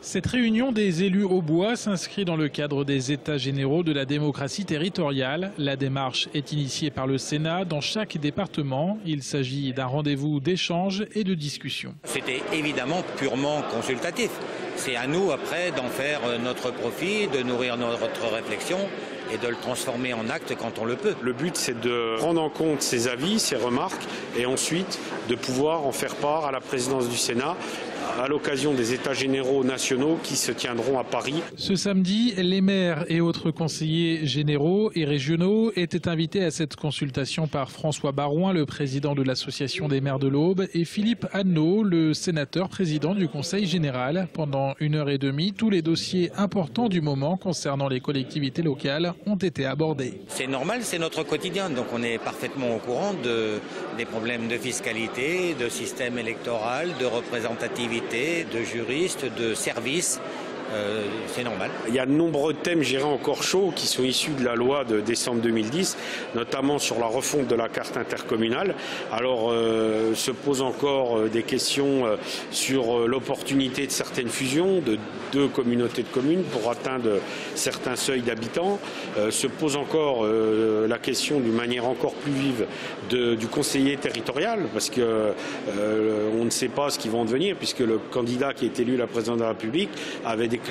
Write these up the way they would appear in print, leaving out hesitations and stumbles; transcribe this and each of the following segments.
Cette réunion des élus au bois s'inscrit dans le cadre des États généraux de la démocratie territoriale. La démarche est initiée par le Sénat dans chaque département. Il s'agit d'un rendez-vous d'échange et de discussion. C'était évidemment purement consultatif. C'est à nous après d'en faire notre profit, de nourrir notre réflexion et de le transformer en acte quand on le peut. Le but, c'est de prendre en compte ces avis, ces remarques et ensuite de pouvoir en faire part à la présidence du Sénat à l'occasion des États généraux nationaux qui se tiendront à Paris. Ce samedi, les maires et autres conseillers généraux et régionaux étaient invités à cette consultation par François Baroin, le président de l'Association des maires de l'Aube, et Philippe Anneau, le sénateur président du Conseil général. Pendant 1h30, tous les dossiers importants du moment concernant les collectivités locales ont été abordés. C'est normal, c'est notre quotidien, donc on est parfaitement au courant des problèmes de fiscalité, de système électoral, de représentativité, de juristes, de services. C'est normal. Il y a de nombreux thèmes, j'irais encore chauds, qui sont issus de la loi de décembre 2010, notamment sur la refonte de la carte intercommunale. Alors, se posent encore des questions sur l'opportunité de certaines fusions de deux communautés de communes pour atteindre certains seuils d'habitants. Se pose encore la question d'une manière encore plus vive du conseiller territorial, parce que on ne sait pas ce qu'ils vont devenir, puisque le candidat qui est élu la présidence de la République avait déclaré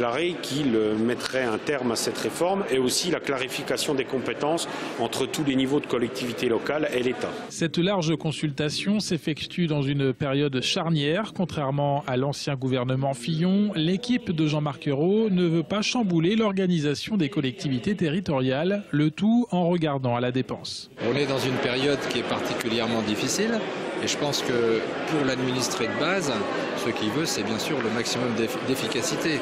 qu'il mettrait un terme à cette réforme, et aussi la clarification des compétences entre tous les niveaux de collectivités locales et l'État. Cette large consultation s'effectue dans une période charnière. Contrairement à l'ancien gouvernement Fillon, l'équipe de Jean-Marc Ayrault ne veut pas chambouler l'organisation des collectivités territoriales, le tout en regardant à la dépense. On est dans une période qui est particulièrement difficile. Et je pense que pour l'administré de base, ce qu'il veut, c'est bien sûr le maximum d'efficacité,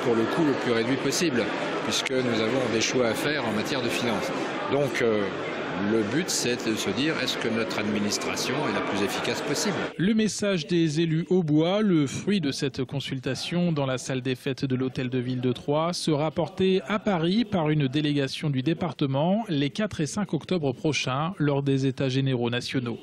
pour le coût le plus réduit possible, puisque nous avons des choix à faire en matière de finances. Donc le but, c'est de se dire, est-ce que notre administration est la plus efficace possible? Le message des élus au bois, le fruit de cette consultation dans la salle des fêtes de l'hôtel de ville de Troyes, sera porté à Paris par une délégation du département les 4 et 5 octobre prochains lors des États généraux nationaux.